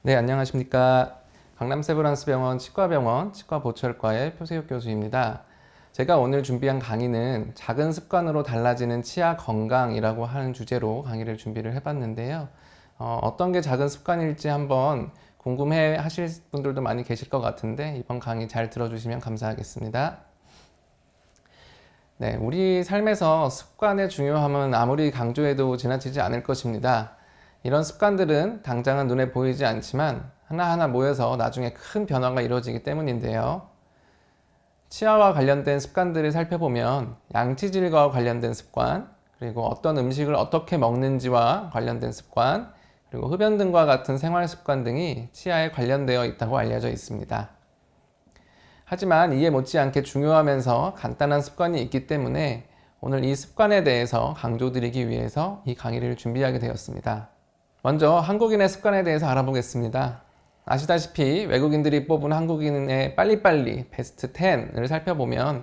네, 안녕하십니까. 강남 세브란스병원 치과병원 치과보철과의 표세욱 교수입니다. 제가 오늘 준비한 강의는 작은 습관으로 달라지는 치아 건강이라고 하는 주제로 강의를 준비를 해봤는데요. 어떤 게 작은 습관일지 한번 궁금해 하실 분들도 많이 계실 것 같은데 이번 강의 잘 들어주시면 감사하겠습니다. 네, 우리 삶에서 습관의 중요함은 아무리 강조해도 지나치지 않을 것입니다. 이런 습관들은 당장은 눈에 보이지 않지만 하나하나 모여서 나중에 큰 변화가 이루어지기 때문인데요. 치아와 관련된 습관들을 살펴보면 양치질과 관련된 습관, 그리고 어떤 음식을 어떻게 먹는지와 관련된 습관, 그리고 흡연 등과 같은 생활 습관 등이 치아에 관련되어 있다고 알려져 있습니다. 하지만 이에 못지않게 중요하면서 간단한 습관이 있기 때문에 오늘 이 습관에 대해서 강조드리기 위해서 이 강의를 준비하게 되었습니다. 먼저 한국인의 습관에 대해서 알아보겠습니다. 아시다시피 외국인들이 뽑은 한국인의 빨리빨리 베스트 10을 살펴보면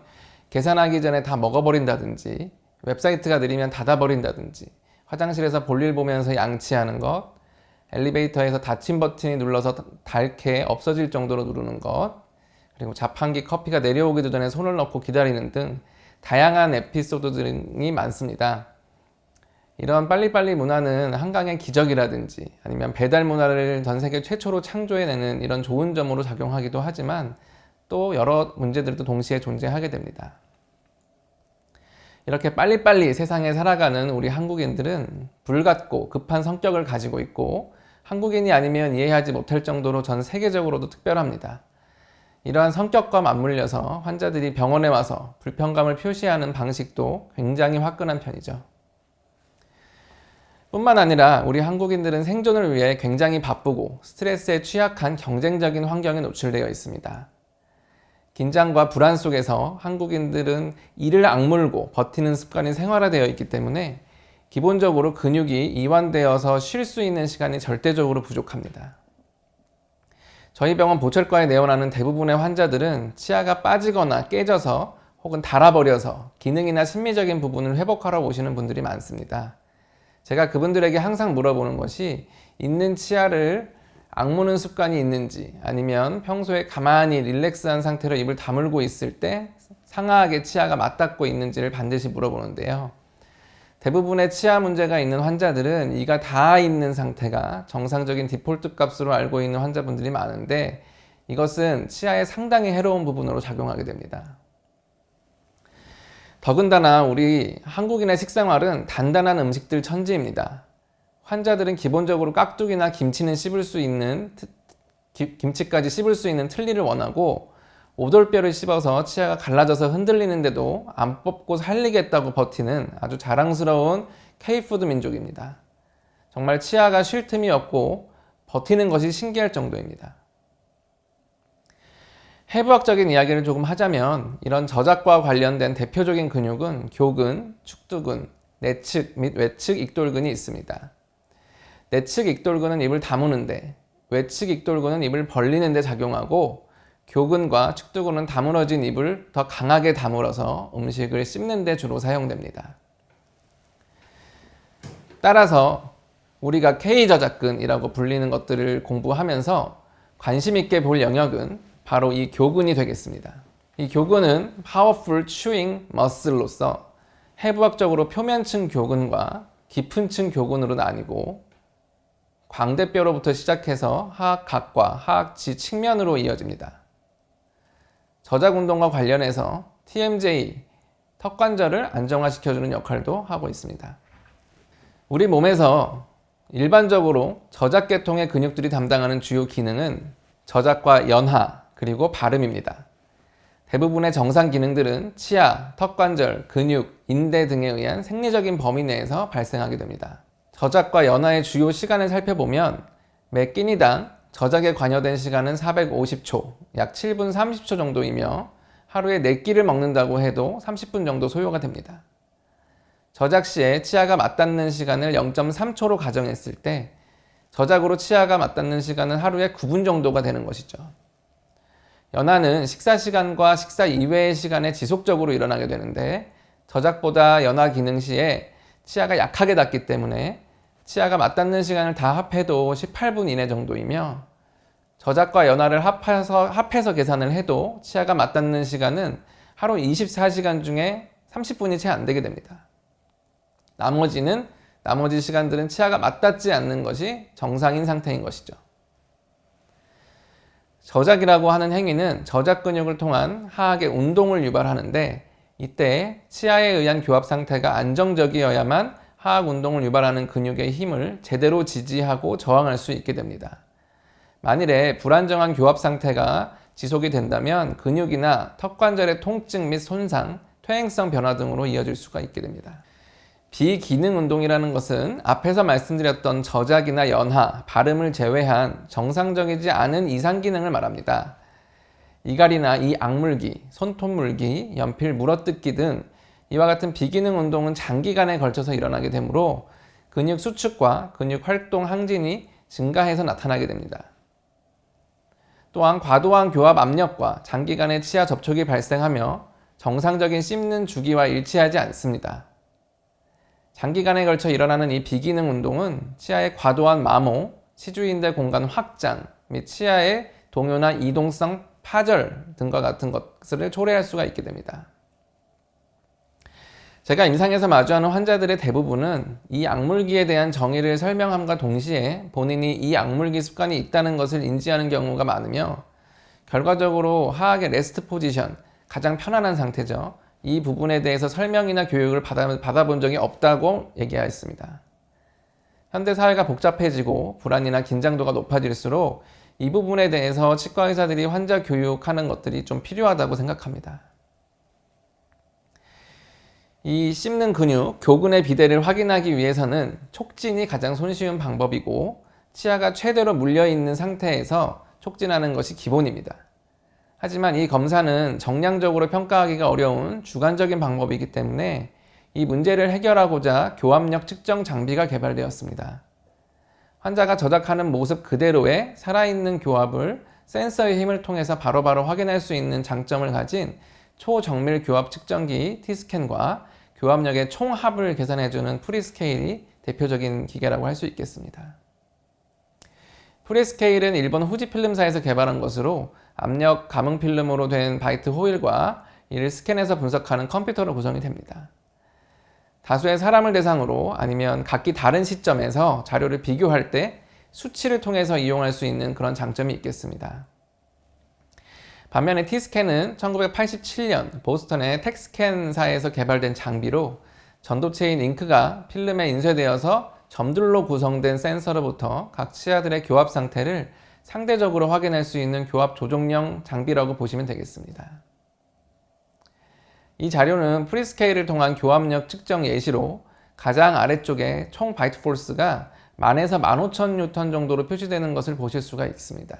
계산하기 전에 다 먹어버린다든지, 웹사이트가 느리면 닫아버린다든지, 화장실에서 볼일 보면서 양치하는 것, 엘리베이터에서 닫힘 버튼이 눌러서 닳게 없어질 정도로 누르는 것, 그리고 자판기 커피가 내려오기도 전에 손을 넣고 기다리는 등 다양한 에피소드 등이 많습니다. 이런 빨리빨리 문화는 한강의 기적이라든지 아니면 배달 문화를 전 세계 최초로 창조해내는 이런 좋은 점으로 작용하기도 하지만 또 여러 문제들도 동시에 존재하게 됩니다. 이렇게 빨리빨리 세상에 살아가는 우리 한국인들은 불같고 급한 성격을 가지고 있고 한국인이 아니면 이해하지 못할 정도로 전 세계적으로도 특별합니다. 이러한 성격과 맞물려서 환자들이 병원에 와서 불편감을 표시하는 방식도 굉장히 화끈한 편이죠. 뿐만 아니라 우리 한국인들은 생존을 위해 굉장히 바쁘고 스트레스에 취약한 경쟁적인 환경에 노출되어 있습니다. 긴장과 불안 속에서 한국인들은 이를 악물고 버티는 습관이 생활화되어 있기 때문에 기본적으로 근육이 이완되어서 쉴 수 있는 시간이 절대적으로 부족합니다. 저희 병원 보철과에 내원하는 대부분의 환자들은 치아가 빠지거나 깨져서 혹은 닳아버려서 기능이나 심미적인 부분을 회복하러 오시는 분들이 많습니다. 제가 그분들에게 항상 물어보는 것이 있는 치아를 악무는 습관이 있는지 아니면 평소에 가만히 릴렉스한 상태로 입을 다물고 있을 때 상하하게 치아가 맞닿고 있는지를 반드시 물어보는데요. 대부분의 치아 문제가 있는 환자들은 이가 닿아 있는 상태가 정상적인 디폴트 값으로 알고 있는 환자분들이 많은데 이것은 치아에 상당히 해로운 부분으로 작용하게 됩니다. 더군다나 우리 한국인의 식생활은 단단한 음식들 천지입니다. 환자들은 기본적으로 깍두기나 김치는 씹을 수 있는 김치까지 씹을 수 있는 틀니를 원하고 오돌뼈를 씹어서 치아가 갈라져서 흔들리는데도 안 뽑고 살리겠다고 버티는 아주 자랑스러운 K푸드 민족입니다. 정말 치아가 쉴 틈이 없고 버티는 것이 신기할 정도입니다. 해부학적인 이야기를 조금 하자면 이런 저작과 관련된 대표적인 근육은 교근, 축두근, 내측 및 외측 익돌근이 있습니다. 내측 익돌근은 입을 다무는데 외측 익돌근은 입을 벌리는 데 작용하고 교근과 축두근은 다물어진 입을 더 강하게 다물어서 음식을 씹는 데 주로 사용됩니다. 따라서 우리가 K저작근이라고 불리는 것들을 공부하면서 관심 있게 볼 영역은 바로 이 교근이 되겠습니다. 이 교근은 Powerful Chewing Muscle로서 해부학적으로 표면층 교근과 깊은층 교근으로 나뉘고 광대뼈로부터 시작해서 하악각과 하악지 측면으로 이어집니다. 저작운동과 관련해서 TMJ, 턱관절을 안정화시켜주는 역할도 하고 있습니다. 우리 몸에서 일반적으로 저작계통의 근육들이 담당하는 주요 기능은 저작과 연하, 그리고 발음입니다. 대부분의 정상 기능들은 치아, 턱관절, 근육, 인대 등에 의한 생리적인 범위 내에서 발생하게 됩니다. 저작과 연하의 주요 시간을 살펴보면 매 끼니당 저작에 관여된 시간은 450초, 약 7분 30초 정도이며 하루에 4끼를 먹는다고 해도 30분 정도 소요가 됩니다. 저작 시에 치아가 맞닿는 시간을 0.3초로 가정했을 때 저작으로 치아가 맞닿는 시간은 하루에 9분 정도가 되는 것이죠. 연하는 식사 시간과 식사 이외의 시간에 지속적으로 일어나게 되는데 저작보다 연하 기능 시에 치아가 약하게 닿기 때문에 치아가 맞닿는 시간을 다 합해도 18분 이내 정도이며 저작과 연하를 합해서 계산을 해도 치아가 맞닿는 시간은 하루 24시간 중에 30분이 채 안 되게 됩니다. 나머지 시간들은 치아가 맞닿지 않는 것이 정상인 상태인 것이죠. 저작이라고 하는 행위는 저작 근육을 통한 하악의 운동을 유발하는데, 이때 치아에 의한 교합 상태가 안정적이어야만 하악 운동을 유발하는 근육의 힘을 제대로 지지하고 저항할 수 있게 됩니다. 만일에 불안정한 교합 상태가 지속이 된다면 근육이나 턱관절의 통증 및 손상, 퇴행성 변화 등으로 이어질 수가 있게 됩니다. 비기능 운동이라는 것은 앞에서 말씀드렸던 저작이나 연하, 발음을 제외한 정상적이지 않은 이상 기능을 말합니다. 이갈이나 이 악물기, 손톱 물기, 연필 물어뜯기 등 이와 같은 비기능 운동은 장기간에 걸쳐서 일어나게 되므로 근육 수축과 근육 활동 항진이 증가해서 나타나게 됩니다. 또한 과도한 교합 압력과 장기간의 치아 접촉이 발생하며 정상적인 씹는 주기와 일치하지 않습니다. 장기간에 걸쳐 일어나는 이 비기능 운동은 치아의 과도한 마모, 치주인대 공간 확장 및 치아의 동요나 이동성 파절 등과 같은 것을 초래할 수가 있게 됩니다. 제가 임상에서 마주하는 환자들의 대부분은 이 악물기에 대한 정의를 설명함과 동시에 본인이 이 악물기 습관이 있다는 것을 인지하는 경우가 많으며, 결과적으로 하악의 레스트 포지션, 가장 편안한 상태죠. 이 부분에 대해서 설명이나 교육을 받아본 적이 없다고 얘기하였습니다. 현대사회가 복잡해지고 불안이나 긴장도가 높아질수록 이 부분에 대해서 치과 의사들이 환자 교육하는 것들이 좀 필요하다고 생각합니다. 이 씹는 근육, 교근의 비대를 확인하기 위해서는 촉진이 가장 손쉬운 방법이고, 치아가 최대로 물려있는 상태에서 촉진하는 것이 기본입니다. 하지만 이 검사는 정량적으로 평가하기가 어려운 주관적인 방법이기 때문에 이 문제를 해결하고자 교합력 측정 장비가 개발되었습니다. 환자가 저작하는 모습 그대로의 살아있는 교합을 센서의 힘을 통해서 바로바로 확인할 수 있는 장점을 가진 초정밀 교합 측정기 T스캔과 교합력의 총합을 계산해주는 프리스케일이 대표적인 기계라고 할 수 있겠습니다. 프리스케일은 일본 후지 필름사에서 개발한 것으로 압력 감응 필름으로 된 바이트 호일과 이를 스캔해서 분석하는 컴퓨터로 구성이 됩니다. 다수의 사람을 대상으로 아니면 각기 다른 시점에서 자료를 비교할 때 수치를 통해서 이용할 수 있는 그런 장점이 있겠습니다. 반면에 T스캔은 1987년 보스턴의 텍스캔사에서 개발된 장비로 전도체인 잉크가 필름에 인쇄되어서 점들로 구성된 센서로부터 각 치아들의 교합 상태를 상대적으로 확인할 수 있는 교합 조종용 장비라고 보시면 되겠습니다. 이 자료는 프리스케일을 통한 교합력 측정 예시로 가장 아래쪽에 총 바이트 포스가 10,000에서 15,000뉴턴 정도로 표시되는 것을 보실 수가 있습니다.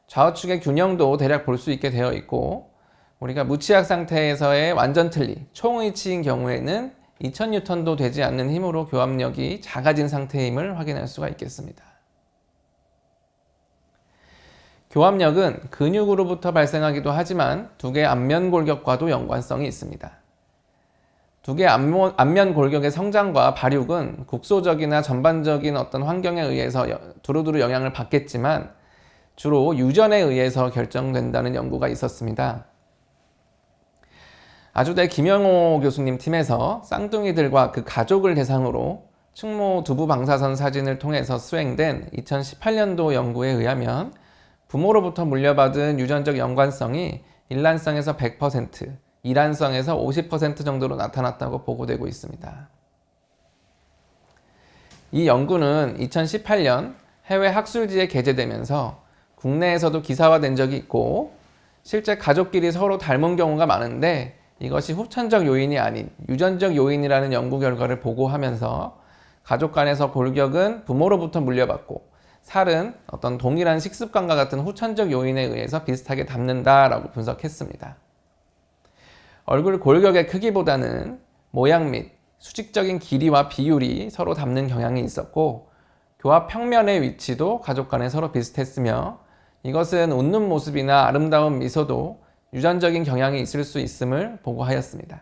좌우측의 균형도 대략 볼 수 있게 되어 있고, 우리가 무치악 상태에서의 완전 틀리, 총의치인 경우에는 2,000뉴턴도 되지 않는 힘으로 교합력이 작아진 상태의 힘을 확인할 수가 있겠습니다. 교합력은 근육으로부터 발생하기도 하지만 두 개의 안면 골격과도 연관성이 있습니다. 두 개의 안면 골격의 성장과 발육은 국소적이나 전반적인 어떤 환경에 의해서 두루두루 영향을 받겠지만 주로 유전에 의해서 결정된다는 연구가 있었습니다. 아주대 김영호 교수님 팀에서 쌍둥이들과 그 가족을 대상으로 측모 두부 방사선 사진을 통해서 수행된 2018년도 연구에 의하면 부모로부터 물려받은 유전적 연관성이 일란성에서 100%, 이란성에서 50% 정도로 나타났다고 보고되고 있습니다. 이 연구는 2018년 해외 학술지에 게재되면서 국내에서도 기사화된 적이 있고, 실제 가족끼리 서로 닮은 경우가 많은데 이것이 후천적 요인이 아닌 유전적 요인이라는 연구 결과를 보고하면서 가족 간에서 골격은 부모로부터 물려받고 살은 어떤 동일한 식습관과 같은 후천적 요인에 의해서 비슷하게 닮는다라고 분석했습니다. 얼굴 골격의 크기보다는 모양 및 수직적인 길이와 비율이 서로 닮는 경향이 있었고, 교합 평면의 위치도 가족 간에 서로 비슷했으며, 이것은 웃는 모습이나 아름다운 미소도 유전적인 경향이 있을 수 있음을 보고하였습니다.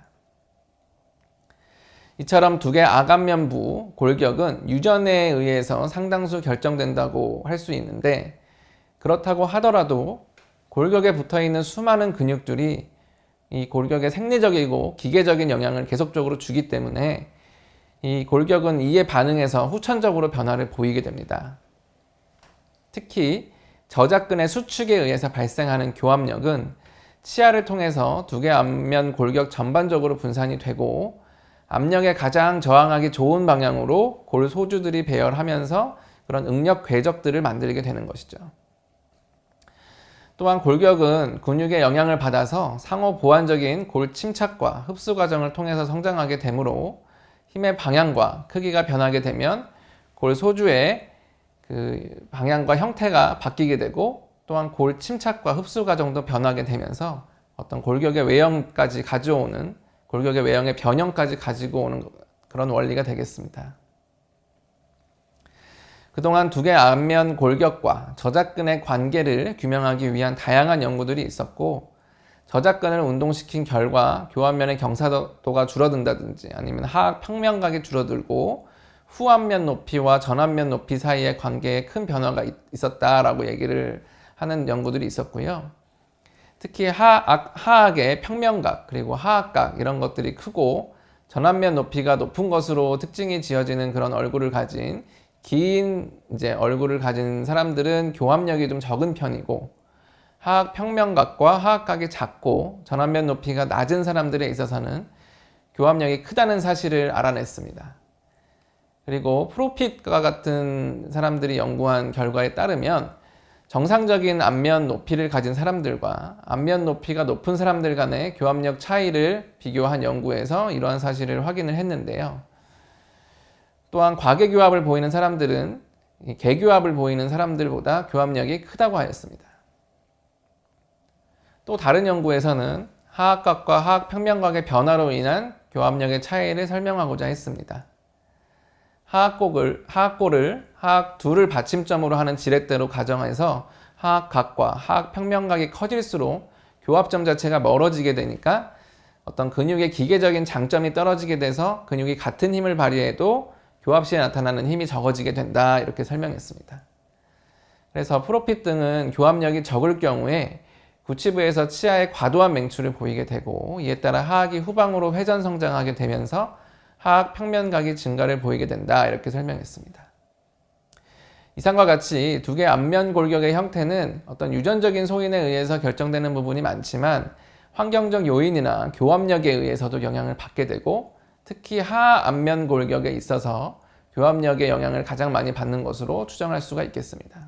이처럼 두 개의 악안면부 골격은 유전에 의해서 상당수 결정된다고 할 수 있는데, 그렇다고 하더라도 골격에 붙어있는 수많은 근육들이 이 골격에 생리적이고 기계적인 영향을 계속적으로 주기 때문에 이 골격은 이에 반응해서 후천적으로 변화를 보이게 됩니다. 특히 저작근의 수축에 의해서 발생하는 교합력은 치아를 통해서 두 개 앞면 골격 전반적으로 분산이 되고 압력에 가장 저항하기 좋은 방향으로 골 소주들이 배열하면서 그런 응력 궤적들을 만들게 되는 것이죠. 또한 골격은 근육의 영향을 받아서 상호 보완적인 골 침착과 흡수 과정을 통해서 성장하게 되므로 힘의 방향과 크기가 변하게 되면 골 소주의 그 방향과 형태가 바뀌게 되고 또한 골 침착과 흡수 과정도 변하게 되면서 어떤 골격의 외형까지 가져오는 골격의 외형의 변형까지 가지고 오는 그런 원리가 되겠습니다. 그동안 두 개 앞면 골격과 저작근의 관계를 규명하기 위한 다양한 연구들이 있었고 저작근을 운동시킨 결과 교합면의 경사도가 줄어든다든지 아니면 하악 평면각이 줄어들고 후앞면 높이와 전앞면 높이 사이의 관계에 큰 변화가 있었다라고 얘기를 하는 연구들이 있었고요. 특히 하악의 평면각 그리고 하악각 이런 것들이 크고 전앞면 높이가 높은 것으로 특징이 지어지는 그런 얼굴을 가진 긴 얼굴을 가진 사람들은 교합력이 좀 적은 편이고 하악 평면각과 하악각이 작고 전완면 높이가 낮은 사람들에 있어서는 교합력이 크다는 사실을 알아냈습니다. 그리고 프로핏과 같은 사람들이 연구한 결과에 따르면 정상적인 앞면 높이를 가진 사람들과 앞면 높이가 높은 사람들 간의 교합력 차이를 비교한 연구에서 이러한 사실을 확인을 했는데요. 또한 과계교합을 보이는 사람들은 계교합을 보이는 사람들보다 교합력이 크다고 하였습니다. 또 다른 연구에서는 하악각과 하악평면각의 변화로 인한 교합력의 차이를 설명하고자 했습니다. 하악골을 하악 둘을 받침점으로 하는 지렛대로 가정해서 하악각과 하악평면각이 커질수록 교합점 자체가 멀어지게 되니까 어떤 근육의 기계적인 장점이 떨어지게 돼서 근육이 같은 힘을 발휘해도 교합 시에 나타나는 힘이 적어지게 된다 이렇게 설명했습니다. 그래서 프로핏 등은 교합력이 적을 경우에 구치부에서 치아의 과도한 맹추를 보이게 되고 이에 따라 하악이 후방으로 회전 성장하게 되면서 하악 평면각이 증가를 보이게 된다 이렇게 설명했습니다. 이상과 같이 두 개 앞면 골격의 형태는 어떤 유전적인 소인에 의해서 결정되는 부분이 많지만 환경적 요인이나 교합력에 의해서도 영향을 받게 되고 특히 하 앞면 골격에 있어서 교합력의 영향을 가장 많이 받는 것으로 추정할 수가 있겠습니다.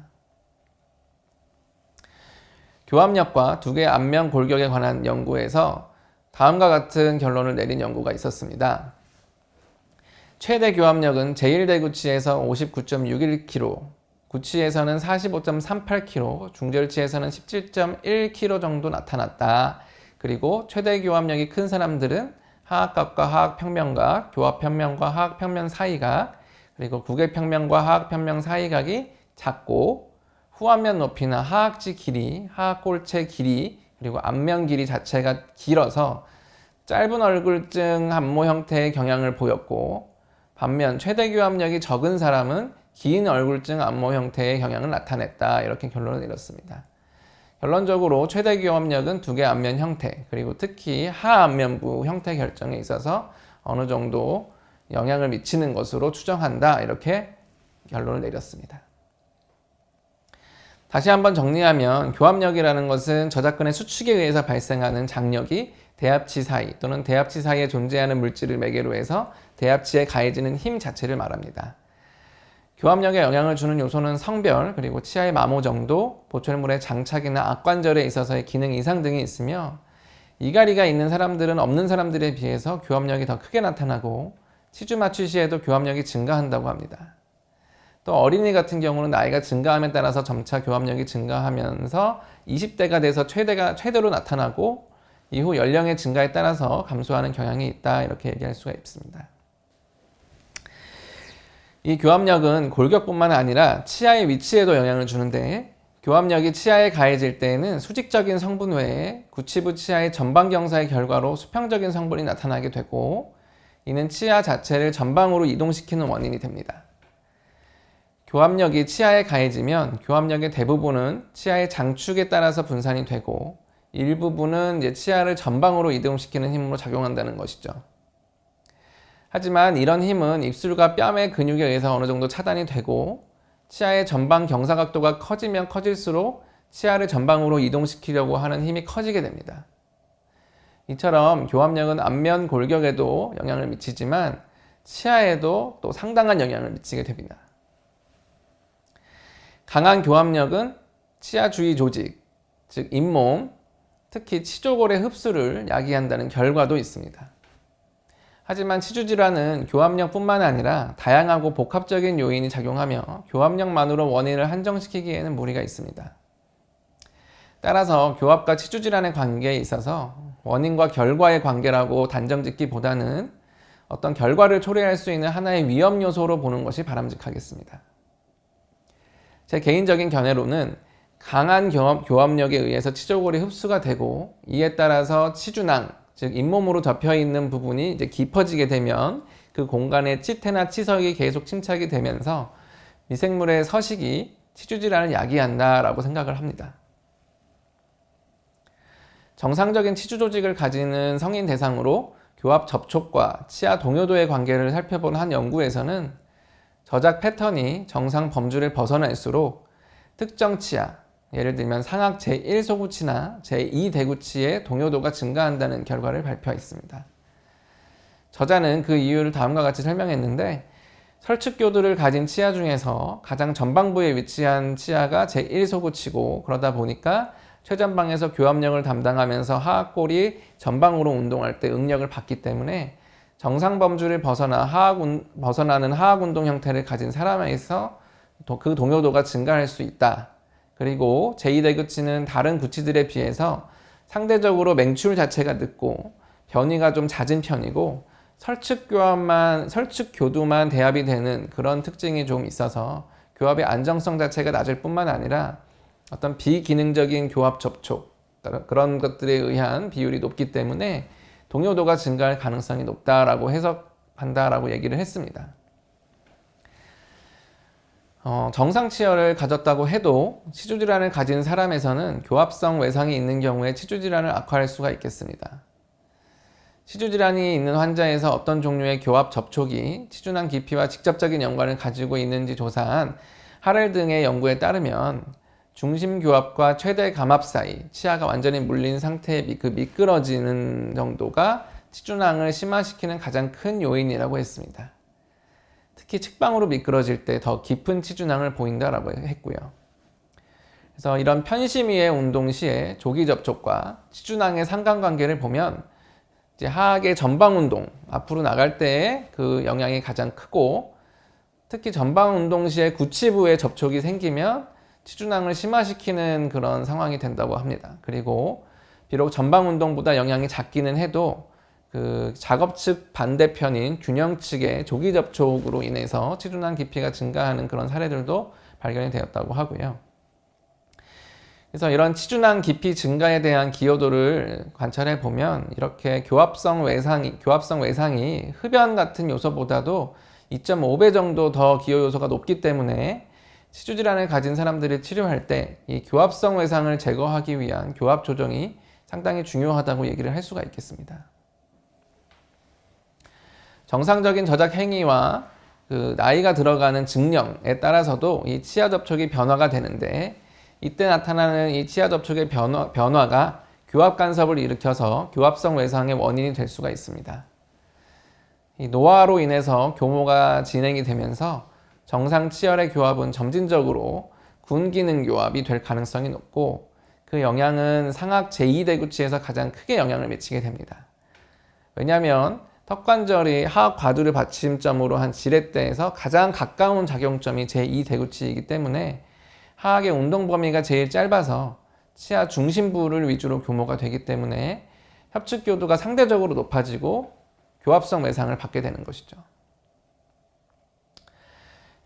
교합력과 두 개 앞면 골격에 관한 연구에서 다음과 같은 결론을 내린 연구가 있었습니다. 최대 교합력은 제1대구치에서 59.61kg, 구치에서는 45.38kg, 중절치에서는 17.1kg 정도 나타났다. 그리고 최대 교합력이 큰 사람들은 하악각과 하악평면각, 교합평면과 하악평면 사이각, 그리고 구개평면과 하악평면 사이각이 작고 후앞면 높이나 하악지 길이, 하악골체 길이, 그리고 앞면 길이 자체가 길어서 짧은 얼굴증 안모 형태의 경향을 보였고 반면 최대 교합력이 적은 사람은 긴 얼굴증 안모 형태의 경향을 나타냈다. 이렇게 결론을 내렸습니다. 결론적으로 최대 교합력은 두 개 앞면 형태 그리고 특히 하앞면부 형태 결정에 있어서 어느 정도 영향을 미치는 것으로 추정한다 이렇게 결론을 내렸습니다. 다시 한번 정리하면 교합력이라는 것은 저작근의 수축에 의해서 발생하는 장력이 대합치 사이 또는 대합치 사이에 존재하는 물질을 매개로 해서 대합치에 가해지는 힘 자체를 말합니다. 교합력에 영향을 주는 요소는 성별, 그리고 치아의 마모 정도, 보철물의 장착이나 악관절에 있어서의 기능 이상 등이 있으며 이갈이가 있는 사람들은 없는 사람들에 비해서 교합력이 더 크게 나타나고 치주 마취 시에도 교합력이 증가한다고 합니다. 또 어린이 같은 경우는 나이가 증가함에 따라서 점차 교합력이 증가하면서 20대가 돼서 최대로 나타나고 이후 연령의 증가에 따라서 감소하는 경향이 있다 이렇게 얘기할 수가 있습니다. 이 교합력은 골격뿐만 아니라 치아의 위치에도 영향을 주는데 교합력이 치아에 가해질 때에는 수직적인 성분 외에 구치부 치아의 전방 경사의 결과로 수평적인 성분이 나타나게 되고 이는 치아 자체를 전방으로 이동시키는 원인이 됩니다. 교합력이 치아에 가해지면 교합력의 대부분은 치아의 장축에 따라서 분산이 되고 일부분은 이제 치아를 전방으로 이동시키는 힘으로 작용한다는 것이죠. 하지만 이런 힘은 입술과 뺨의 근육에 의해서 어느 정도 차단이 되고 치아의 전방 경사각도가 커지면 커질수록 치아를 전방으로 이동시키려고 하는 힘이 커지게 됩니다. 이처럼 교합력은 안면 골격에도 영향을 미치지만 치아에도 또 상당한 영향을 미치게 됩니다. 강한 교합력은 치아 주위 조직, 즉 잇몸, 특히 치조골의 흡수를 야기한다는 결과도 있습니다. 하지만 치주질환은 교합력뿐만 아니라 다양하고 복합적인 요인이 작용하며 교합력만으로 원인을 한정시키기에는 무리가 있습니다. 따라서 교합과 치주질환의 관계에 있어서 원인과 결과의 관계라고 단정짓기보다는 어떤 결과를 초래할 수 있는 하나의 위험 요소로 보는 것이 바람직하겠습니다. 제 개인적인 견해로는 강한 교합력에 의해서 치조골이 흡수가 되고 이에 따라서 치주낭, 즉 잇몸으로 덮여 있는 부분이 이제 깊어지게 되면 그 공간에 치태나 치석이 계속 침착이 되면서 미생물의 서식이 치주질환을 야기한다라고 생각을 합니다. 정상적인 치주 조직을 가지는 성인 대상으로 교합 접촉과 치아 동요도의 관계를 살펴본 한 연구에서는 저작 패턴이 정상 범주를 벗어날수록 특정 치아, 예를 들면 상악 제1소구치나 제2대구치의 동요도가 증가한다는 결과를 발표했습니다. 저자는 그 이유를 다음과 같이 설명했는데 설측교두를 가진 치아 중에서 가장 전방부에 위치한 치아가 제1소구치고 그러다 보니까 최전방에서 교합력을 담당하면서 하악골이 전방으로 운동할 때 응력을 받기 때문에 정상 범주를 벗어나는 하악운동 형태를 가진 사람에서 그 동요도가 증가할 수 있다. 그리고 제2대구치는 다른 구치들에 비해서 상대적으로 맹출 자체가 늦고 변이가 좀 잦은 편이고 설측교두만 대합이 되는 그런 특징이 좀 있어서 교합의 안정성 자체가 낮을 뿐만 아니라 어떤 비기능적인 교합 접촉 그런 것들에 의한 비율이 높기 때문에 동요도가 증가할 가능성이 높다라고 해석한다라고 얘기를 했습니다. 정상 치열을 가졌다고 해도 치주질환을 가진 사람에서는 교합성 외상이 있는 경우에 치주질환을 악화할 수가 있겠습니다. 치주질환이 있는 환자에서 어떤 종류의 교합 접촉이 치주낭 깊이와 직접적인 연관을 가지고 있는지 조사한 하렐 등의 연구에 따르면 중심교합과 최대 감압 사이 치아가 완전히 물린 상태의 그 미끄러지는 정도가 치주낭을 심화시키는 가장 큰 요인이라고 했습니다. 특히 측방으로 미끄러질 때 더 깊은 치주낭을 보인다라고 했고요. 그래서 이런 편심위의 운동 시에 조기 접촉과 치주낭의 상관관계를 보면 이제 하악의 전방 운동 앞으로 나갈 때의 그 영향이 가장 크고 특히 전방 운동 시에 구치부에 접촉이 생기면 치주낭을 심화시키는 그런 상황이 된다고 합니다. 그리고 비록 전방 운동보다 영향이 작기는 해도 그 작업 측 반대편인 균형 측의 조기 접촉으로 인해서 치주낭 깊이가 증가하는 그런 사례들도 발견이 되었다고 하고요. 그래서 이런 치주낭 깊이 증가에 대한 기여도를 관찰해 보면 이렇게 교합성 외상이 흡연 같은 요소보다도 2.5배 정도 더 기여 요소가 높기 때문에 치주질환을 가진 사람들을 치료할 때 이 교합성 외상을 제거하기 위한 교합 조정이 상당히 중요하다고 얘기를 할 수가 있겠습니다. 정상적인 저작 행위와 그 나이가 들어가는 증령에 따라서도 이 치아 접촉이 변화가 되는데 이때 나타나는 이 치아 접촉의 변화가 교합 간섭을 일으켜서 교합성 외상의 원인이 될 수가 있습니다. 이 노화로 인해서 교모가 진행이 되면서 정상 치열의 교합은 점진적으로 군기능 교합이 될 가능성이 높고 그 영향은 상악 제2대구치에서 가장 크게 영향을 미치게 됩니다. 왜냐하면 턱관절이 하악 과두를 받침점으로 한 지렛대에서 가장 가까운 작용점이 제2대구치이기 때문에 하악의 운동 범위가 제일 짧아서 치아 중심부를 위주로 교모가 되기 때문에 협측교두가 상대적으로 높아지고 교합성 외상을 받게 되는 것이죠.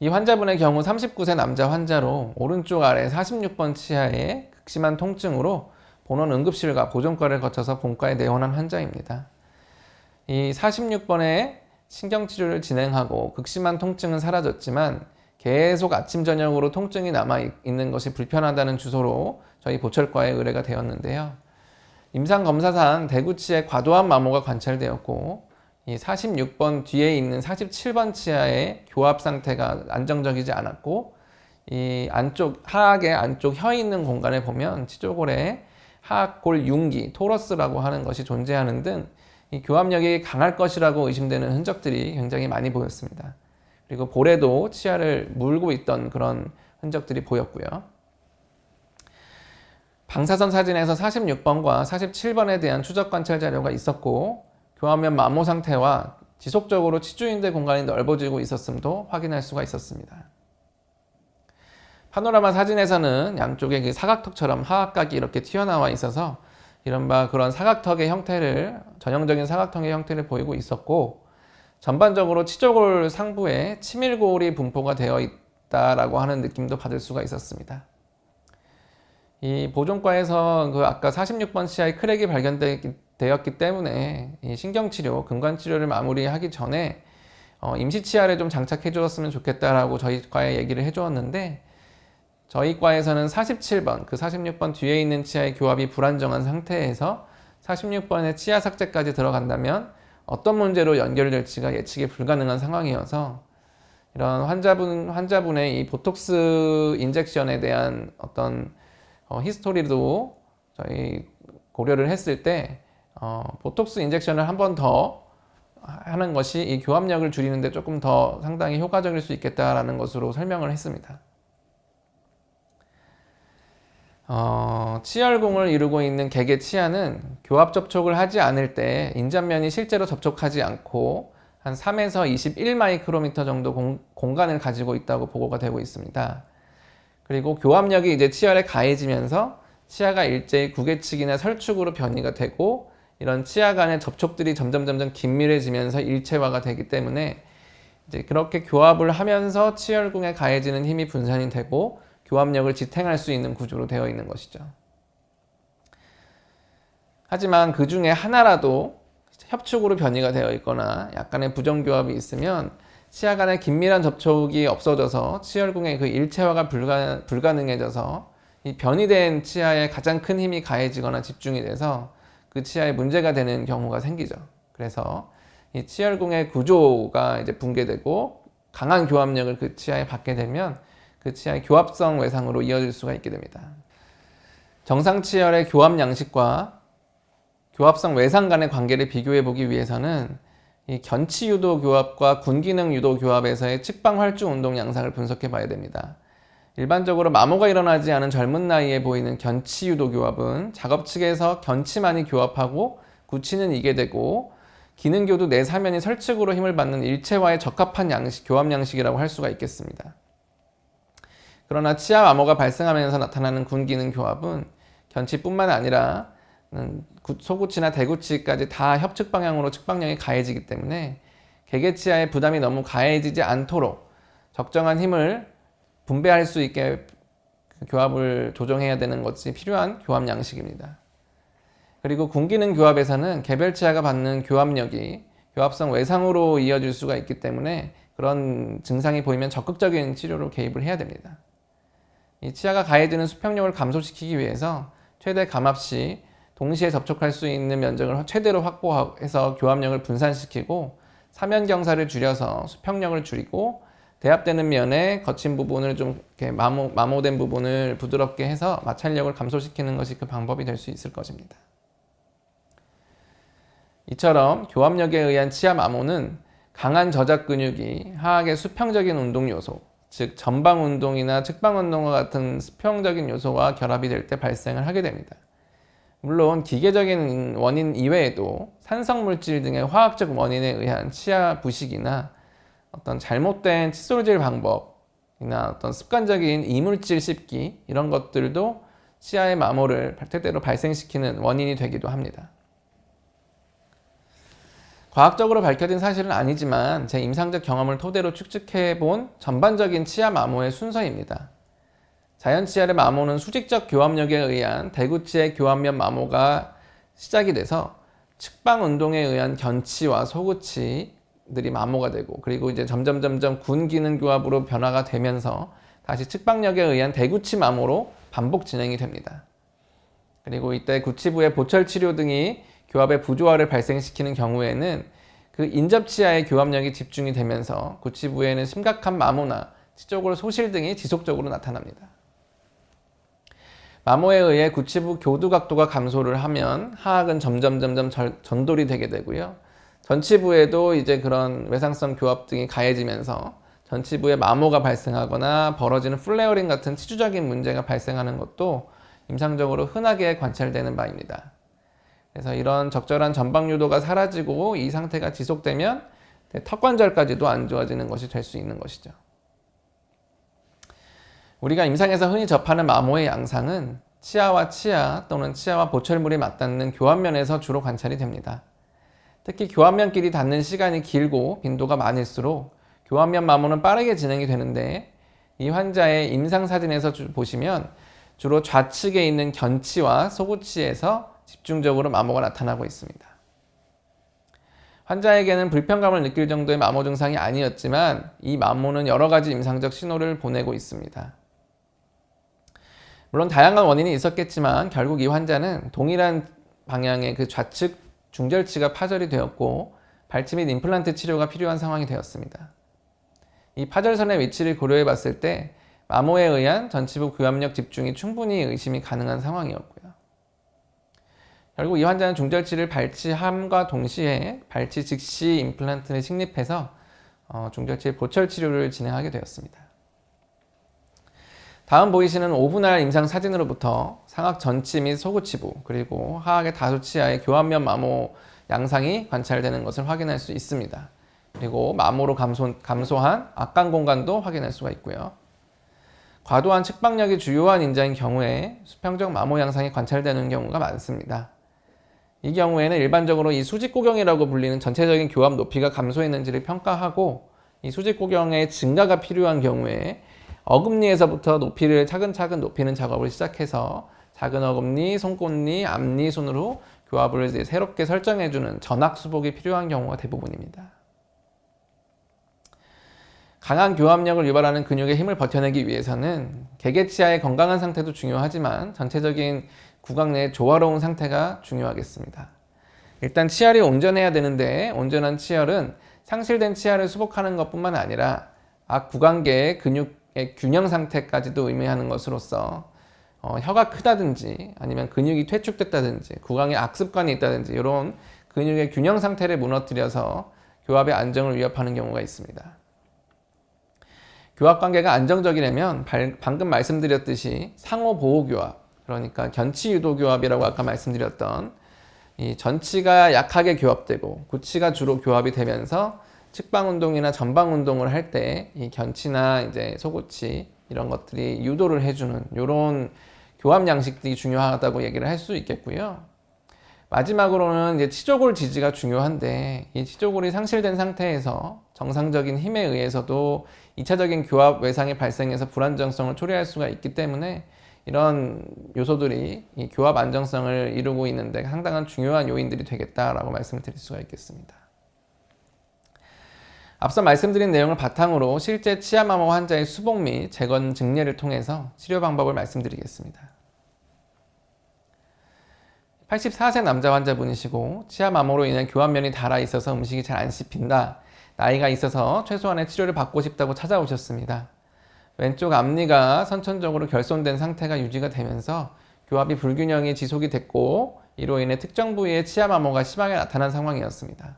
이 환자분의 경우 39세 남자 환자로 오른쪽 아래 46번 치아에 극심한 통증으로 본원 응급실과 보존과를 거쳐서 본과에 내원한 환자입니다. 이 46번에 신경치료를 진행하고 극심한 통증은 사라졌지만 계속 아침 저녁으로 통증이 남아 있는 것이 불편하다는 주소로 저희 보철과에 의뢰가 되었는데요. 임상검사상 대구치에 과도한 마모가 관찰되었고 이 46번 뒤에 있는 47번 치아의 교합 상태가 안정적이지 않았고 이 안쪽 하악의 안쪽 혀 있는 공간에 보면 치조골에 하악골 융기, 토러스라고 하는 것이 존재하는 등 이 교합력이 강할 것이라고 의심되는 흔적들이 굉장히 많이 보였습니다. 그리고 볼에도 치아를 물고 있던 그런 흔적들이 보였고요. 방사선 사진에서 46번과 47번에 대한 추적 관찰 자료가 있었고 교합면 마모 상태와 지속적으로 치주인대 공간이 넓어지고 있었음도 확인할 수가 있었습니다. 파노라마 사진에서는 양쪽에 그 사각턱처럼 하악각이 이렇게 튀어나와 있어서 이른바 그런 사각턱의 형태를, 전형적인 사각턱의 형태를 보이고 있었고 전반적으로 치조골 상부에 치밀골이 분포가 되어 있다라고 하는 느낌도 받을 수가 있었습니다. 이 보존과에서 그 아까 46번 치아의 크랙이 발견되었기 때문에 이 신경치료, 근관치료를 마무리하기 전에 임시치아를 좀 장착해 주었으면 좋겠다라고 저희 과에 얘기를 해 주었는데 저희 과에서는 47번, 그 46번 뒤에 있는 치아의 교합이 불안정한 상태에서 46번의 치아 삭제까지 들어간다면 어떤 문제로 연결될지가 예측이 불가능한 상황이어서 이런 환자분의 이 보톡스 인젝션에 대한 어떤 히스토리도 저희 고려를 했을 때 보톡스 인젝션을 한 번 더 하는 것이 이 교합력을 줄이는데 조금 더 상당히 효과적일 수 있겠다라는 것으로 설명을 했습니다. 치열궁을 이루고 있는 개개 치아는 교합 접촉을 하지 않을 때 인접면이 실제로 접촉하지 않고 한 3에서 21마이크로미터 정도 공간을 가지고 있다고 보고가 되고 있습니다. 그리고 교합력이 이제 치열에 가해지면서 치아가 일제히 구개측이나 설축으로 변이가 되고 이런 치아 간의 접촉들이 점점 긴밀해지면서 일체화가 되기 때문에 이제 그렇게 교합을 하면서 치열궁에 가해지는 힘이 분산이 되고 교합력을 지탱할 수 있는 구조로 되어 있는 것이죠. 하지만 그 중에 하나라도 협축으로 변이가 되어 있거나 약간의 부정교합이 있으면 치아 간의 긴밀한 접촉이 없어져서 치열궁의 그 일체화가 불가능해져서 이 변이된 치아에 가장 큰 힘이 가해지거나 집중이 돼서 그 치아에 문제가 되는 경우가 생기죠. 그래서 이 치열궁의 구조가 이제 붕괴되고 강한 교합력을 그 치아에 받게 되면 그 치아의 교합성 외상으로 이어질 수가 있게 됩니다. 정상 치열의 교합 양식과 교합성 외상 간의 관계를 비교해 보기 위해서는 이 견치 유도 교합과 군기능 유도 교합에서의 측방 활주 운동 양상을 분석해 봐야 됩니다. 일반적으로 마모가 일어나지 않은 젊은 나이에 보이는 견치 유도 교합은 작업 측에서 견치만이 교합하고 구치는 이게 되고 기능교도 내 사면이 설측으로 힘을 받는 일체화에 적합한 양식, 교합 양식이라고 할 수가 있겠습니다. 그러나 치아 마모가 발생하면서 나타나는 군기능 교합은 견치뿐만 아니라 소구치나 대구치까지 다 협측 방향으로 측방력이 가해지기 때문에 개개치아의 부담이 너무 가해지지 않도록 적정한 힘을 분배할 수 있게 교합을 조정해야 되는 것이 필요한 교합 양식입니다. 그리고 군기능 교합에서는 개별 치아가 받는 교합력이 교합성 외상으로 이어질 수가 있기 때문에 그런 증상이 보이면 적극적인 치료로 개입을 해야 됩니다. 이 치아가 가해지는 수평력을 감소시키기 위해서 최대 감압 시 동시에 접촉할 수 있는 면적을 최대로 확보해서 교합력을 분산시키고 사면 경사를 줄여서 수평력을 줄이고 대합되는 면에 거친 부분을 좀 이렇게 마모된 부분을 부드럽게 해서 마찰력을 감소시키는 것이 그 방법이 될 수 있을 것입니다. 이처럼 교합력에 의한 치아 마모는 강한 저작 근육이 하악의 수평적인 운동 요소, 즉 전방 운동이나 측방 운동과 같은 수평적인 요소와 결합이 될 때 발생을 하게 됩니다. 물론 기계적인 원인 이외에도 산성 물질 등의 화학적 원인에 의한 치아 부식이나 어떤 잘못된 칫솔질 방법이나 어떤 습관적인 이물질 씹기 이런 것들도 치아의 마모를 때때로 발생시키는 원인이 되기도 합니다. 과학적으로 밝혀진 사실은 아니지만 제 임상적 경험을 토대로 추측해 본 전반적인 치아 마모의 순서입니다. 자연 치아의 마모는 수직적 교합력에 의한 대구치의 교합면 마모가 시작이 돼서 측방 운동에 의한 견치와 소구치, 교합들이 마모가 되고, 그리고 이제 점점 군 기능 교합으로 변화가 되면서 다시 측방력에 의한 대구치 마모로 반복 진행이 됩니다. 그리고 이때 구치부의 보철 치료 등이 교합의 부조화를 발생시키는 경우에는 그 인접치아의 교합력이 집중이 되면서 구치부에는 심각한 마모나 치조골 소실 등이 지속적으로 나타납니다. 마모에 의해 구치부 교두 각도가 감소를 하면 하악은 점점 전돌이 되게 되고요. 전치부에도 이제 그런 외상성 교합 등이 가해지면서 전치부에 마모가 발생하거나 벌어지는 플레어링 같은 치주적인 문제가 발생하는 것도 임상적으로 흔하게 관찰되는 바입니다. 그래서 이런 적절한 전방 유도가 사라지고 이 상태가 지속되면 턱관절까지도 안 좋아지는 것이 될 수 있는 것이죠. 우리가 임상에서 흔히 접하는 마모의 양상은 치아와 치아 또는 치아와 보철물이 맞닿는 교합면에서 주로 관찰이 됩니다. 특히 교합면끼리 닿는 시간이 길고 빈도가 많을수록 교합면 마모는 빠르게 진행이 되는데, 이 환자의 임상사진에서 보시면 주로 좌측에 있는 견치와 소구치에서 집중적으로 마모가 나타나고 있습니다. 환자에게는 불편감을 느낄 정도의 마모 증상이 아니었지만 이 마모는 여러 가지 임상적 신호를 보내고 있습니다. 물론 다양한 원인이 있었겠지만 결국 이 환자는 동일한 방향의 그 좌측 중절치가 파절이 되었고 발치 및 임플란트 치료가 필요한 상황이 되었습니다. 이 파절선의 위치를 고려해 봤을 때 마모에 의한 전치부 교합력 집중이 충분히 의심이 가능한 상황이었고요. 결국 이 환자는 중절치를 발치함과 동시에 발치 즉시 임플란트를 식립해서 중절치의 보철 치료를 진행하게 되었습니다. 다음 보이시는 5분할 임상 사진으로부터 상악 전치 및 소구치부 그리고 하악의 다수치아의 교합면 마모 양상이 관찰되는 것을 확인할 수 있습니다. 그리고 마모로 감소한 악강 공간도 확인할 수가 있고요. 과도한 측방력이 주요한 인자인 경우에 수평적 마모 양상이 관찰되는 경우가 많습니다. 이 경우에는 일반적으로 이 수직고경이라고 불리는 전체적인 교합 높이가 감소했는지를 평가하고, 이 수직고경의 증가가 필요한 경우에 어금니에서부터 높이를 차근차근 높이는 작업을 시작해서 작은 어금니, 손꽃니, 앞니 순으로 교합을 이제 새롭게 설정해주는 전악 수복이 필요한 경우가 대부분입니다. 강한 교합력을 유발하는 근육의 힘을 버텨내기 위해서는 개개치아의 건강한 상태도 중요하지만 전체적인 구강 내의 조화로운 상태가 중요하겠습니다. 일단 치열이 온전해야 되는데, 온전한 치열은 상실된 치아를 수복하는 것뿐만 아니라 구강계의 근육의 균형 상태까지도 의미하는 것으로서 혀가 크다든지 아니면 근육이 퇴축됐다든지 구강에 악습관이 있다든지 이런 근육의 균형 상태를 무너뜨려서 교합의 안정을 위협하는 경우가 있습니다. 교합 관계가 안정적이려면 방금 말씀드렸듯이 상호 보호 교합, 그러니까 견치 유도 교합이라고 아까 말씀드렸던 이 전치가 약하게 교합되고 구치가 주로 교합이 되면서 측방 운동이나 전방 운동을 할 때 이 견치나 이제 소구치 이런 것들이 유도를 해주는 이런 교합 양식들이 중요하다고 얘기를 할 수 있겠고요. 마지막으로는 이제 치조골 지지가 중요한데, 이 치조골이 상실된 상태에서 정상적인 힘에 의해서도 2차적인 교합 외상이 발생해서 불안정성을 초래할 수가 있기 때문에 이런 요소들이 이 교합 안정성을 이루고 있는데 상당한 중요한 요인들이 되겠다라고 말씀을 드릴 수가 있겠습니다. 앞서 말씀드린 내용을 바탕으로 실제 치아마모 환자의 수복 및 재건 증례를 통해서 치료 방법을 말씀드리겠습니다. 84세 남자 환자분이시고 치아마모로 인해 교합면이 닳아 있어서 음식이 잘 안 씹힌다, 나이가 있어서 최소한의 치료를 받고 싶다고 찾아오셨습니다. 왼쪽 앞니가 선천적으로 결손된 상태가 유지가 되면서 교합이 불균형이 지속이 됐고, 이로 인해 특정 부위의 치아마모가 심하게 나타난 상황이었습니다.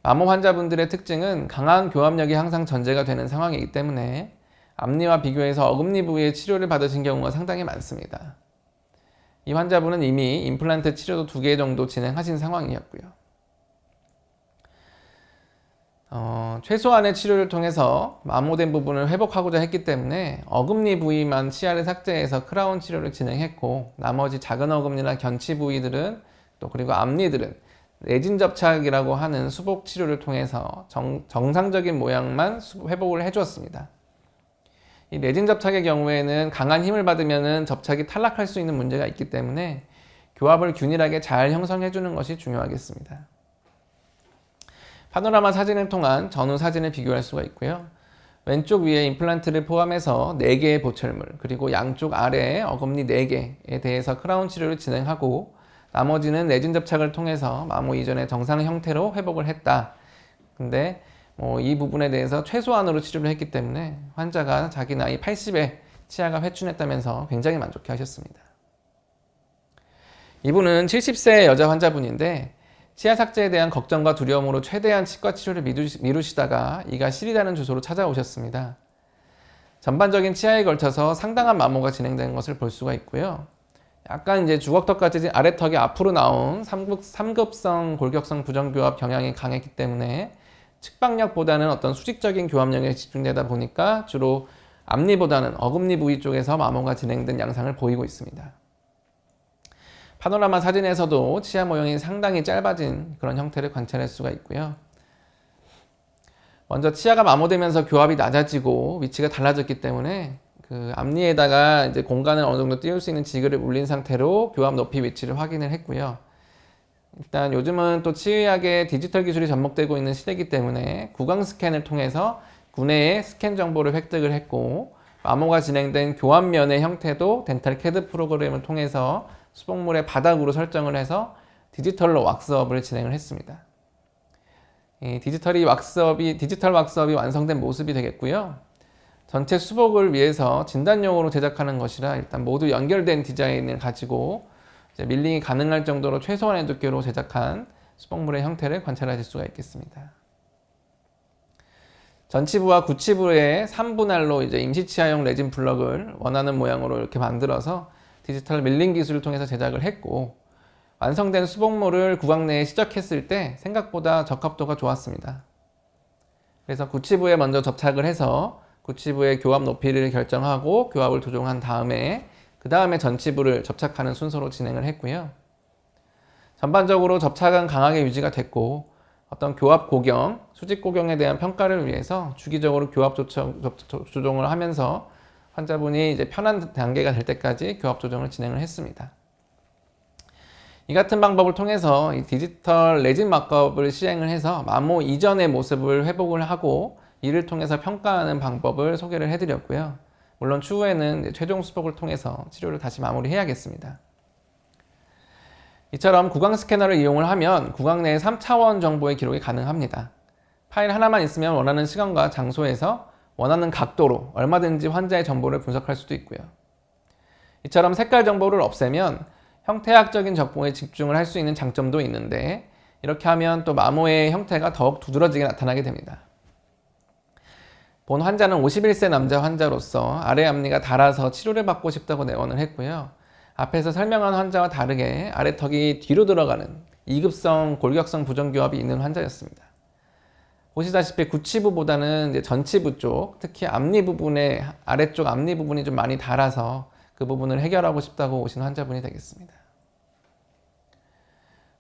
마모 환자분들의 특징은 강한 교합력이 항상 전제가 되는 상황이기 때문에 앞니와 비교해서 어금니 부위의 치료를 받으신 경우가 상당히 많습니다. 이 환자분은 이미 임플란트 치료도 2개 정도 진행하신 상황이었고요. 최소한의 치료를 통해서 마모된 부분을 회복하고자 했기 때문에 어금니 부위만 치아를 삭제해서 크라운 치료를 진행했고, 나머지 작은 어금니나 견치 부위들은 또 그리고 앞니들은 내진 접착이라고 하는 수복 치료를 통해서 정상적인 모양만 회복을 해주었습니다. 이 내진 접착의 경우에는 강한 힘을 받으면 접착이 탈락할 수 있는 문제가 있기 때문에 교합을 균일하게 잘 형성해 주는 것이 중요하겠습니다. 파노라마 사진을 통한 전후 사진을 비교할 수가 있고요. 왼쪽 위에 임플란트를 포함해서 4개의 보철물, 그리고 양쪽 아래에 어금니 4개에 대해서 크라운 치료를 진행하고 나머지는 레진 접착을 통해서 마모 이전의 정상 형태로 회복을 했다. 근데 이 부분에 대해서 최소한으로 치료를 했기 때문에 환자가 자기 나이 80에 치아가 회춘했다면서 굉장히 만족해 하셨습니다. 이분은 70세 여자 환자분인데 치아 삭제에 대한 걱정과 두려움으로 최대한 치과 치료를 미루시다가 이가 시리다는 주소로 찾아오셨습니다. 전반적인 치아에 걸쳐서 상당한 마모가 진행된 것을 볼 수가 있고요. 약간 이제 주걱턱까지 아래턱이 앞으로 나온 3급성 골격성 부정교합 경향이 강했기 때문에 측박력보다는 어떤 수직적인 교합력에 집중되다 보니까 주로 앞니보다는 어금니 부위 쪽에서 마모가 진행된 양상을 보이고 있습니다. 파노라마 사진에서도 치아 모형이 상당히 짧아진 그런 형태를 관찰할 수가 있고요. 먼저 치아가 마모되면서 교합이 낮아지고 위치가 달라졌기 때문에 그 앞니에다가 이제 공간을 어느 정도 띄울 수 있는 지그를 물린 상태로 교합 높이 위치를 확인을 했고요. 일단 요즘은 또 치의학에 디지털 기술이 접목되고 있는 시대이기 때문에 구강 스캔을 통해서 구내의 스캔 정보를 획득을 했고 마모가 진행된 교합면의 형태도 덴탈 CAD 프로그램을 통해서 수복물의 바닥으로 설정을 해서 디지털로 왁스업을 진행을 했습니다. 이 디지털 왁스업이 완성된 모습이 되겠고요. 전체 수복을 위해서 진단용으로 제작하는 것이라 일단 모두 연결된 디자인을 가지고 이제 밀링이 가능할 정도로 최소한의 두께로 제작한 수복물의 형태를 관찰하실 수가 있겠습니다. 전치부와 구치부의 3분할로 이제 임시치아용 레진 블럭을 원하는 모양으로 이렇게 만들어서 디지털 밀링 기술을 통해서 제작을 했고 완성된 수복물을 구강 내에 시적했을 때 생각보다 적합도가 좋았습니다. 그래서 구치부에 먼저 접착을 해서 구치부의 교합 높이를 결정하고 교합을 조정한 다음에 그 다음에 전치부를 접착하는 순서로 진행을 했고요. 전반적으로 접착은 강하게 유지가 됐고 어떤 교합 고경, 수직 고경에 대한 평가를 위해서 주기적으로 교합 조정을 하면서 환자분이 이제 편한 단계가 될 때까지 교합 조정을 진행을 했습니다. 이 같은 방법을 통해서 이 디지털 레진 막업을 시행을 해서 마모 이전의 모습을 회복을 하고 이를 통해서 평가하는 방법을 소개를 해드렸고요. 물론 추후에는 최종 수복을 통해서 치료를 다시 마무리해야겠습니다. 이처럼 구강 스캐너를 이용을 하면 구강 내의 3차원 정보의 기록이 가능합니다. 파일 하나만 있으면 원하는 시간과 장소에서 원하는 각도로 얼마든지 환자의 정보를 분석할 수도 있고요. 이처럼 색깔 정보를 없애면 형태학적인 정보에 집중을 할 수 있는 장점도 있는데 이렇게 하면 또 마모의 형태가 더욱 두드러지게 나타나게 됩니다. 본 환자는 51세 남자 환자로서 아래 앞니가 닳아서 치료를 받고 싶다고 내원을 했고요. 앞에서 설명한 환자와 다르게 아래턱이 뒤로 들어가는 2급성 골격성 부정교합이 있는 환자였습니다. 보시다시피 구치부보다는 이제 전치부 쪽, 특히 앞니 부분의 아래쪽 앞니 부분이 좀 많이 닳아서 그 부분을 해결하고 싶다고 오신 환자분이 되겠습니다.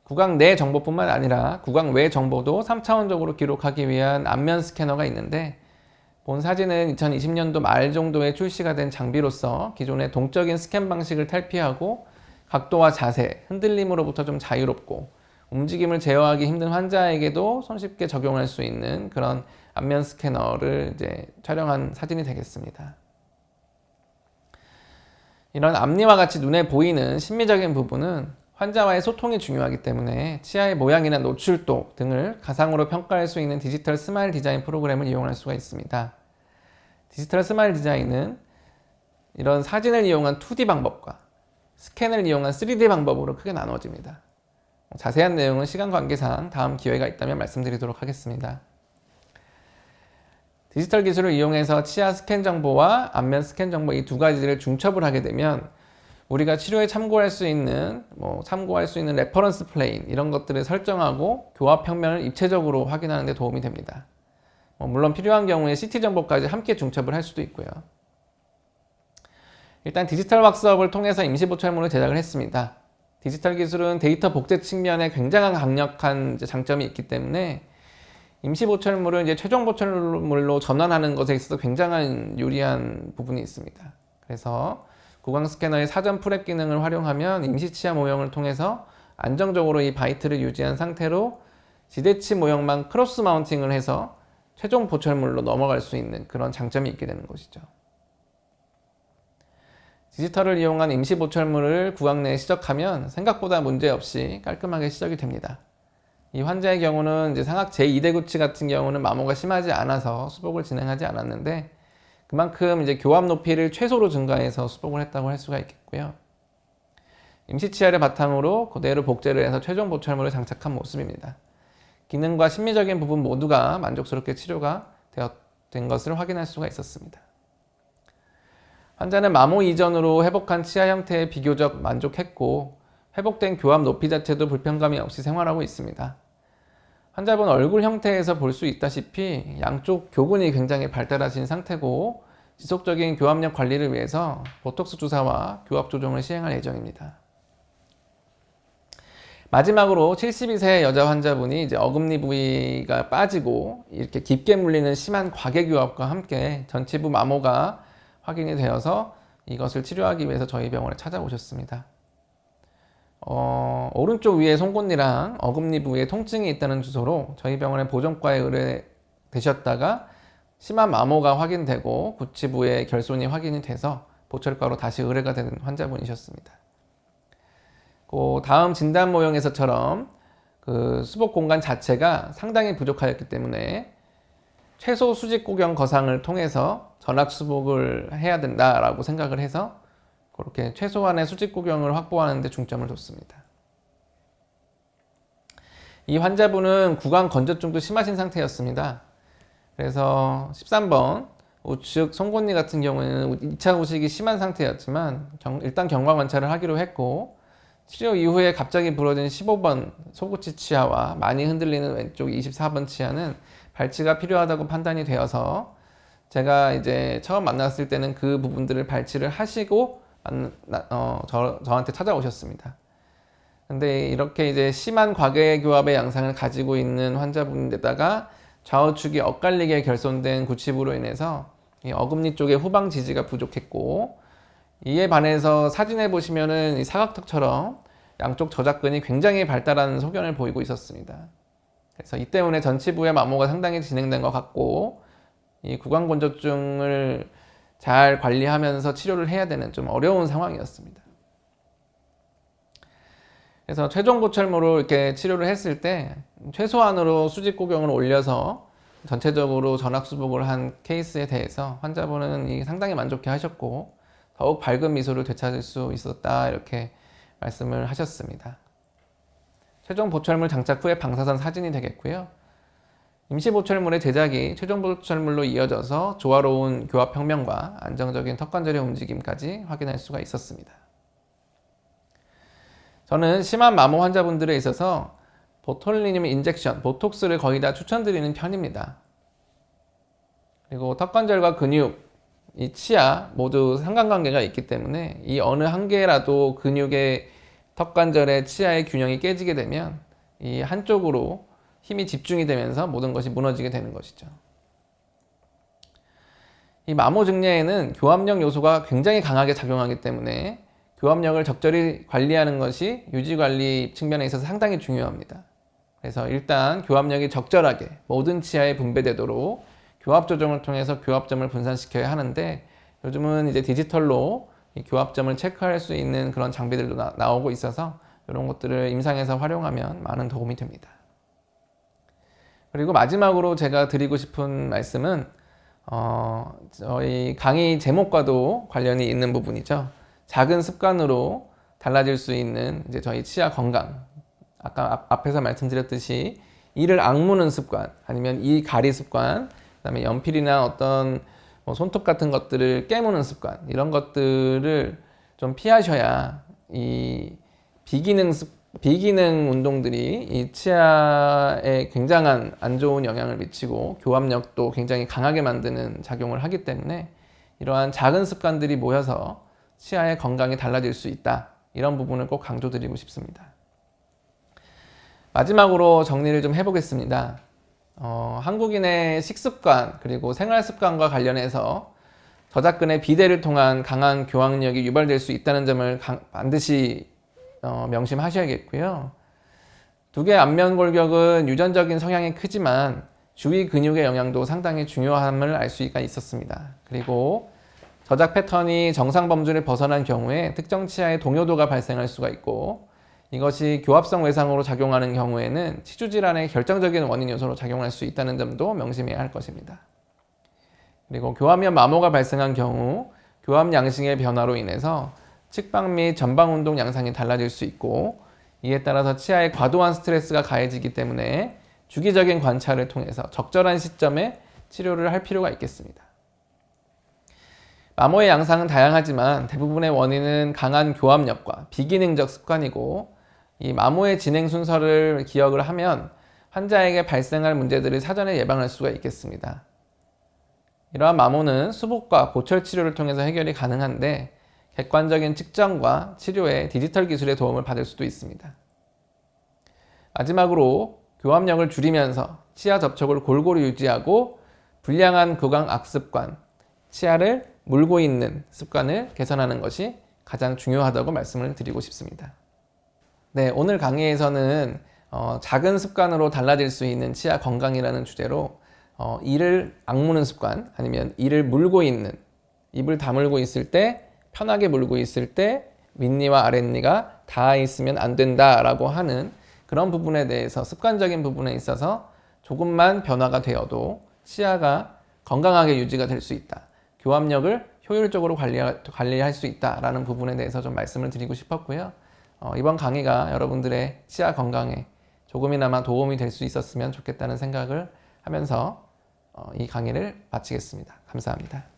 구강 내 정보뿐만 아니라 구강 외 정보도 3차원적으로 기록하기 위한 안면 스캐너가 있는데 본 사진은 2020년도 말 정도에 출시가 된 장비로서 기존의 동적인 스캔 방식을 탈피하고 각도와 자세, 흔들림으로부터 좀 자유롭고 움직임을 제어하기 힘든 환자에게도 손쉽게 적용할 수 있는 그런 안면 스캐너를 이제 촬영한 사진이 되겠습니다. 이런 앞니와 같이 눈에 보이는 심미적인 부분은 환자와의 소통이 중요하기 때문에 치아의 모양이나 노출도 등을 가상으로 평가할 수 있는 디지털 스마일 디자인 프로그램을 이용할 수가 있습니다. 디지털 스마일 디자인은 이런 사진을 이용한 2D 방법과 스캔을 이용한 3D 방법으로 크게 나눠집니다. 자세한 내용은 시간 관계상 다음 기회가 있다면 말씀드리도록 하겠습니다. 디지털 기술을 이용해서 치아 스캔 정보와 안면 스캔 정보 이 두 가지를 중첩을 하게 되면 우리가 치료에 참고할 수 있는 레퍼런스 플레인 이런 것들을 설정하고 교합 평면을 입체적으로 확인하는 데 도움이 됩니다. 물론 필요한 경우에 CT 정보까지 함께 중첩을 할 수도 있고요. 일단 디지털 왁스업을 통해서 임시 보철물을 제작을 했습니다. 디지털 기술은 데이터 복제 측면에 굉장한 강력한 장점이 있기 때문에 임시 보철물을 이제 최종 보철물로 전환하는 것에 있어서 굉장한 유리한 부분이 있습니다. 그래서 구강 스캐너의 사전 프랩 기능을 활용하면 임시 치아 모형을 통해서 안정적으로 이 바이트를 유지한 상태로 지대치 모형만 크로스 마운팅을 해서 최종 보철물로 넘어갈 수 있는 그런 장점이 있게 되는 것이죠. 디지털을 이용한 임시 보철물을 구강 내에 시적하면 생각보다 문제없이 깔끔하게 시적이 됩니다. 이 환자의 경우는 이제 상악 제2대구치 같은 경우는 마모가 심하지 않아서 수복을 진행하지 않았는데 그만큼 이제 교합 높이를 최소로 증가해서 수복을 했다고 할 수가 있겠고요. 임시 치아를 바탕으로 그대로 복제를 해서 최종 보철물을 장착한 모습입니다. 기능과 심미적인 부분 모두가 만족스럽게 치료가 된 것을 확인할 수가 있었습니다. 환자는 마모 이전으로 회복한 치아 형태에 비교적 만족했고 회복된 교합 높이 자체도 불편감이 없이 생활하고 있습니다. 환자분 얼굴 형태에서 볼 수 있다시피 양쪽 교근이 굉장히 발달하신 상태고 지속적인 교합력 관리를 위해서 보톡스 주사와 교합 조정을 시행할 예정입니다. 마지막으로 72세 여자 환자분이 이제 어금니 부위가 빠지고 이렇게 깊게 물리는 심한 과계교합과 함께 전치부 마모가 확인이 되어서 이것을 치료하기 위해서 저희 병원에 찾아오셨습니다. 오른쪽 위에 송곳니랑 어금니 부위에 통증이 있다는 주소로 저희 병원에 보정과에 의뢰되셨다가 심한 마모가 확인되고 구치부의 결손이 확인이 돼서 보철과로 다시 의뢰가 되는 환자분이셨습니다. 다음 진단 모형에서처럼 그 수복 공간 자체가 상당히 부족하였기 때문에 최소 수직 구경 거상을 통해서 전악 수복을 해야 된다라고 생각을 해서 그렇게 최소한의 수직 구경을 확보하는 데 중점을 뒀습니다. 이 환자분은 구강 건조증도 심하신 상태였습니다. 그래서 13번 우측 송곳니 같은 경우에는 2차 후식이 심한 상태였지만 일단 경과 관찰을 하기로 했고 치료 이후에 갑자기 부러진 15번 소구치 치아와 많이 흔들리는 왼쪽 24번 치아는 발치가 필요하다고 판단이 되어서 제가 이제 처음 만났을 때는 그 부분들을 발치를 하시고 저한테 찾아오셨습니다. 근데 이렇게 이제 심한 과계교합의 양상을 가지고 있는 환자분인데다가 좌우측이 엇갈리게 결손된 구치부로 인해서 이 어금니 쪽에 후방 지지가 부족했고 이에 반해서 사진에 보시면은 이 사각턱처럼 양쪽 저작근이 굉장히 발달한 소견을 보이고 있었습니다. 그래서 이 때문에 전치부의 마모가 상당히 진행된 것 같고 이 구강건조증을 잘 관리하면서 치료를 해야 되는 좀 어려운 상황이었습니다. 그래서 최종 보철물로 이렇게 치료를 했을 때 최소한으로 수직 구경을 올려서 전체적으로 전악 수복을 한 케이스에 대해서 환자분은 상당히 만족해 하셨고 더욱 밝은 미소를 되찾을 수 있었다 이렇게 말씀을 하셨습니다. 최종 보철물 장착 후의 방사선 사진이 되겠고요. 임시 보철물의 제작이 최종 보철물로 이어져서 조화로운 교합 평면과 안정적인 턱관절의 움직임까지 확인할 수가 있었습니다. 저는 심한 마모 환자분들에 있어서 보톨리늄 인젝션, 보톡스를 거의 다 추천드리는 편입니다. 그리고 턱관절과 근육, 이 치아 모두 상관관계가 있기 때문에 이 어느 한 개라도 근육의 턱관절의 치아의 균형이 깨지게 되면 이 한쪽으로 힘이 집중이 되면서 모든 것이 무너지게 되는 것이죠. 이 마모 증례에는 교합력 요소가 굉장히 강하게 작용하기 때문에 교합력을 적절히 관리하는 것이 유지관리 측면에 있어서 상당히 중요합니다. 그래서 일단 교합력이 적절하게 모든 치아에 분배되도록 교합 조정을 통해서 교합점을 분산시켜야 하는데 요즘은 이제 디지털로 이 교합점을 체크할 수 있는 그런 장비들도 나오고 있어서 이런 것들을 임상에서 활용하면 많은 도움이 됩니다. 그리고 마지막으로 제가 드리고 싶은 말씀은 저희 강의 제목과도 관련이 있는 부분이죠. 작은 습관으로 달라질 수 있는 이제 저희 치아 건강. 아까 앞에서 말씀드렸듯이 이를 악무는 습관, 아니면 이 가리 습관, 그다음에 연필이나 어떤 손톱 같은 것들을 깨무는 습관, 이런 것들을 좀 피하셔야 이 비기능 운동들이 이 치아에 굉장한 안 좋은 영향을 미치고 교합력도 굉장히 강하게 만드는 작용을 하기 때문에 이러한 작은 습관들이 모여서 치아의 건강이 달라질 수 있다. 이런 부분을 꼭 강조드리고 싶습니다. 마지막으로 정리를 좀 해보겠습니다. 한국인의 식습관 그리고 생활습관과 관련해서 저작근의 비대를 통한 강한 교합력이 유발될 수 있다는 점을 반드시 명심하셔야겠고요. 두 개의 안면 골격은 유전적인 성향이 크지만 주위 근육의 영향도 상당히 중요함을 알 수가 있었습니다. 그리고 저작 패턴이 정상 범주를 벗어난 경우에 특정 치아의 동요도가 발생할 수가 있고, 이것이 교합성 외상으로 작용하는 경우에는 치주 질환의 결정적인 원인 요소로 작용할 수 있다는 점도 명심해야 할 것입니다. 그리고 교합면 마모가 발생한 경우 교합 양식의 변화로 인해서 측방 및 전방 운동 양상이 달라질 수 있고, 이에 따라서 치아에 과도한 스트레스가 가해지기 때문에 주기적인 관찰을 통해서 적절한 시점에 치료를 할 필요가 있겠습니다. 마모의 양상은 다양하지만 대부분의 원인은 강한 교합력과 비기능적 습관이고, 이 마모의 진행 순서를 기억을 하면 환자에게 발생할 문제들을 사전에 예방할 수가 있겠습니다. 이러한 마모는 수복과 보철 치료를 통해서 해결이 가능한데, 객관적인 측정과 치료에 디지털 기술의 도움을 받을 수도 있습니다. 마지막으로 교합력을 줄이면서 치아 접촉을 골고루 유지하고 불량한 구강 악습관, 치아를 물고 있는 습관을 개선하는 것이 가장 중요하다고 말씀을 드리고 싶습니다. 네, 오늘 강의에서는 작은 습관으로 달라질 수 있는 치아 건강이라는 주제로 이를 악무는 습관, 아니면 이를 물고 있는, 입을 다물고 있을 때, 편하게 물고 있을 때 윗니와 아랫니가 닿아 있으면 안 된다라고 하는 그런 부분에 대해서, 습관적인 부분에 있어서 조금만 변화가 되어도 치아가 건강하게 유지가 될 수 있다, 교합력을 효율적으로 관리할 수 있다라는 부분에 대해서 좀 말씀을 드리고 싶었고요. 이번 강의가 여러분들의 치아 건강에 조금이나마 도움이 될 수 있었으면 좋겠다는 생각을 하면서 이 강의를 마치겠습니다. 감사합니다.